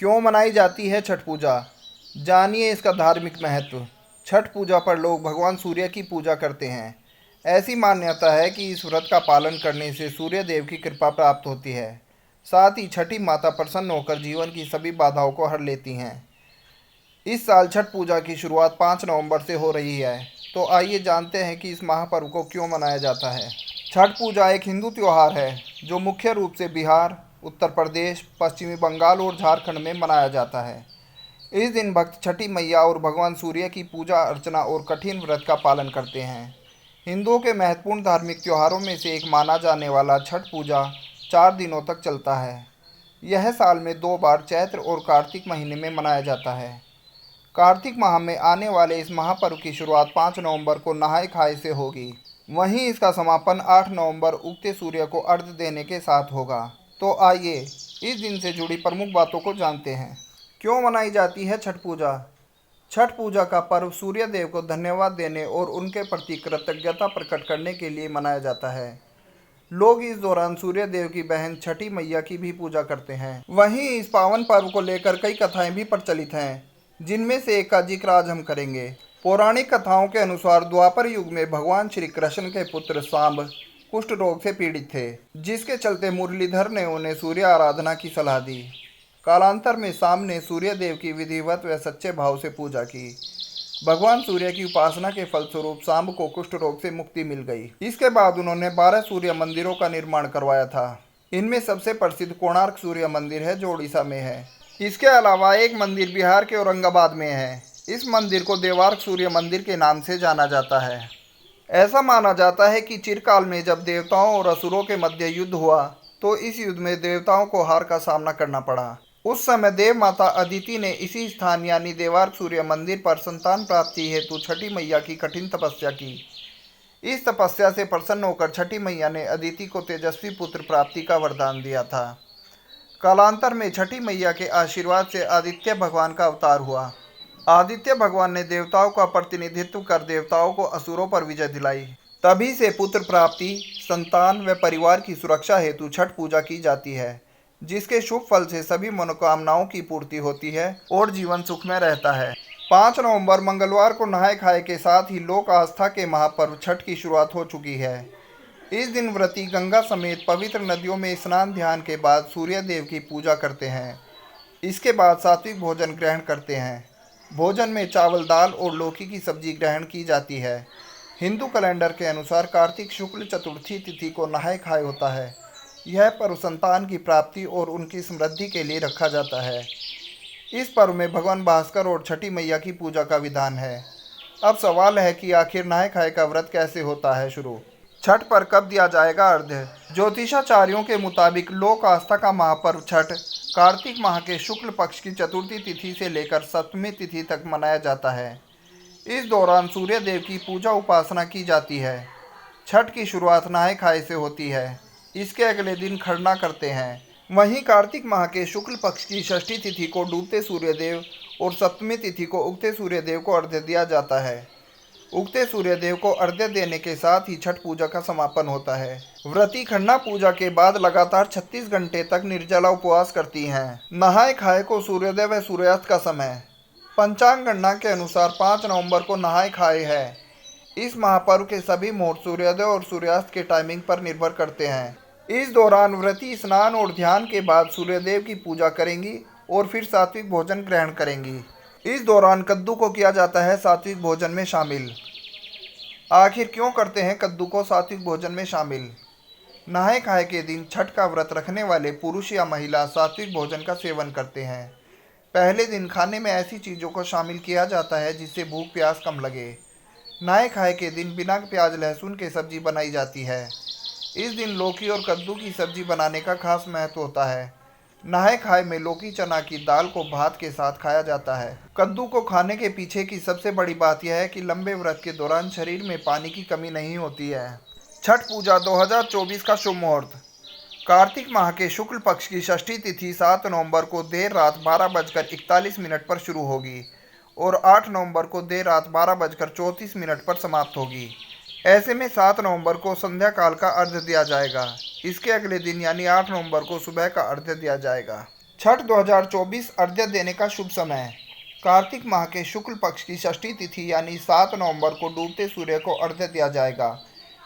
क्यों मनाई जाती है छठ पूजा? जानिए इसका धार्मिक महत्व। छठ पूजा पर लोग भगवान सूर्य की पूजा करते हैं। ऐसी मान्यता है कि इस व्रत का पालन करने से सूर्य देव की कृपा प्राप्त होती है। साथ ही छठी माता प्रसन्न होकर जीवन की सभी बाधाओं को हर लेती हैं। इस साल छठ पूजा की शुरुआत 5 नवंबर से हो रही है। तो आइए जानते हैं कि इस महापर्व को क्यों मनाया जाता है। छठ पूजा एक हिंदू त्योहार है जो मुख्य रूप से बिहार, उत्तर प्रदेश, पश्चिमी बंगाल और झारखंड में मनाया जाता है। इस दिन भक्त छठी मैया और भगवान सूर्य की पूजा अर्चना और कठिन व्रत का पालन करते हैं। हिंदुओं के महत्वपूर्ण धार्मिक त्योहारों में से एक माना जाने वाला छठ पूजा 4 दिनों तक चलता है। यह साल में 2 बार चैत्र और कार्तिक महीने में मनाया जाता है। कार्तिक माह में आने वाले इस महापर्व की शुरुआत 5 नवंबर को नहाय खाए से होगी। वहीं इसका समापन 8 नवंबर उगते सूर्य को अर्घ्य देने के साथ होगा। तो आइए इस दिन से जुड़ी प्रमुख बातों को जानते हैं। क्यों मनाई जाती है छठ पूजा? छठ पूजा का पर्व सूर्य देव को धन्यवाद देने और उनके प्रति कृतज्ञता प्रकट करने के लिए मनाया जाता है। लोग इस दौरान सूर्य देव की बहन छठी मैया की भी पूजा करते हैं। वहीं इस पावन पर्व को लेकर कई कथाएं भी प्रचलित हैं, जिनमें से एक का जिक्र आज हम करेंगे। पौराणिक कथाओं के अनुसार द्वापर युग में भगवान श्री कृष्ण के पुत्र सांब कुष्ठ रोग से पीड़ित थे, जिसके चलते मुरलीधर ने उन्हें सूर्य आराधना की सलाह दी। कालांतर में सांब ने सूर्य देव की विधिवत व सच्चे भाव से पूजा की। भगवान सूर्य की उपासना के फलस्वरूप सांब को कुष्ठ रोग से मुक्ति मिल गई। इसके बाद उन्होंने 12 सूर्य मंदिरों का निर्माण करवाया था। इनमें सबसे प्रसिद्ध कोणार्क सूर्य मंदिर है, जो उड़ीसा में है। इसके अलावा एक मंदिर बिहार के औरंगाबाद में है। इस मंदिर को देवार्क सूर्य मंदिर के नाम से जाना जाता है। ऐसा माना जाता है कि चिरकाल में जब देवताओं और असुरों के मध्य युद्ध हुआ, तो इस युद्ध में देवताओं को हार का सामना करना पड़ा। उस समय देव माता अदिति ने इसी स्थान यानी देवार्क सूर्य मंदिर पर संतान प्राप्ति हेतु छठी मैया की कठिन तपस्या की। इस तपस्या से प्रसन्न होकर छठी मैया ने अदिति को तेजस्वी पुत्र प्राप्ति का वरदान दिया था। कालांतर में छठी मैया के आशीर्वाद से आदित्य भगवान का अवतार हुआ। आदित्य भगवान ने देवताओं का प्रतिनिधित्व कर देवताओं को असुरों पर विजय दिलाई। तभी से पुत्र प्राप्ति, संतान व परिवार की सुरक्षा हेतु छठ पूजा की जाती है, जिसके शुभ फल से सभी मनोकामनाओं की पूर्ति होती है और जीवन सुखमय रहता है। 5 नवंबर मंगलवार को नहाय खाए के साथ ही लोक आस्था के महापर्व छठ की शुरुआत हो चुकी है। इस दिन व्रती गंगा समेत पवित्र नदियों में स्नान ध्यान के बाद सूर्य देव की पूजा करते हैं। इसके बाद सात्विक भोजन ग्रहण करते हैं। भोजन में चावल, दाल और लौकी की सब्जी ग्रहण की जाती है। हिंदू कैलेंडर के अनुसार कार्तिक शुक्ल चतुर्थी तिथि को नहाय खाए होता है। यह पर्व संतान की प्राप्ति और उनकी समृद्धि के लिए रखा जाता है। इस पर्व में भगवान भास्कर और छठी मैया की पूजा का विधान है। अब सवाल है कि आखिर नहाय खाए का व्रत कैसे होता है शुरू? छठ पर कब दिया जाएगा अर्घ्य? ज्योतिषाचार्यों के मुताबिक लोक आस्था का महापर्व छठ कार्तिक माह के शुक्ल पक्ष की चतुर्थी तिथि से लेकर सप्तमी तिथि तक मनाया जाता है। इस दौरान सूर्य देव की पूजा उपासना की जाती है। छठ की शुरुआत नहाय खाए से होती है। इसके अगले दिन खरना करते हैं। वहीं कार्तिक माह के शुक्ल पक्ष की षष्ठी तिथि को डूबते सूर्यदेव और सप्तमी तिथि को उगते सूर्यदेव को अर्घ्य दिया जाता है। उगते सूर्यदेव को अर्घ्य देने के साथ ही छठ पूजा का समापन होता है। व्रती खरना पूजा के बाद लगातार 36 घंटे तक निर्जला उपवास करती हैं। नहाय खाए को सूर्योदय व सूर्यास्त का समय। पंचांग गणना के अनुसार 5 नवंबर को नहाय खाए है। इस महापर्व के सभी मुहूर्त सूर्योदय और सूर्यास्त के टाइमिंग पर निर्भर करते हैं। इस दौरान व्रती स्नान और ध्यान के बाद सूर्यदेव की पूजा करेंगी और फिर सात्विक भोजन ग्रहण करेंगी। इस दौरान कद्दू को किया जाता है सात्विक भोजन में शामिल। आखिर क्यों करते हैं कद्दू को सात्विक भोजन में शामिल? नहाय खाए के दिन छठ का व्रत रखने वाले पुरुष या महिला सात्विक भोजन का सेवन करते हैं। पहले दिन खाने में ऐसी चीज़ों को शामिल किया जाता है जिससे भूख प्यास कम लगे। नहाय खाए के दिन बिना प्याज लहसुन के सब्जी बनाई जाती है। इस दिन लौकी और कद्दू की सब्जी बनाने का खास महत्व होता है। नहाय खाए में लौकी चना की दाल को भात के साथ खाया जाता है। कद्दू को खाने के पीछे की सबसे बड़ी बात यह है कि लंबे व्रत के दौरान शरीर में पानी की कमी नहीं होती है। छठ पूजा 2024 का शुभ मुहूर्त। कार्तिक माह के शुक्ल पक्ष की षष्ठी तिथि 7 नवंबर को देर रात 12:41 पर शुरू होगी और 8 नवंबर को देर रात 12:34 पर समाप्त होगी। ऐसे में 7 नवंबर को संध्या काल का अर्घ्य दिया जाएगा। इसके अगले दिन यानी 8 नवंबर को सुबह का अर्घ्य दिया जाएगा। छठ 2024 अर्घ्य देने का शुभ समय। कार्तिक माह के शुक्ल पक्ष की षष्ठी तिथि यानी 7 नवंबर को डूबते सूर्य को अर्घ्य दिया जाएगा।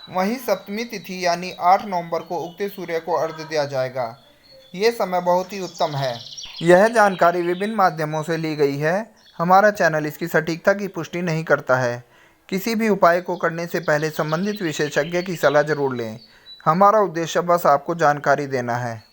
वहीं सप्तमी तिथि यानी 8 नवंबर को उगते सूर्य को अर्घ्य दिया जाएगा। ये समय बहुत ही उत्तम है। यह जानकारी विभिन्न माध्यमों से ली गई है। हमारा चैनल इसकी सटीकता की पुष्टि नहीं करता है। किसी भी उपाय को करने से पहले संबंधित विशेषज्ञ की सलाह जरूर लें। हमारा उद्देश्य बस आपको जानकारी देना है।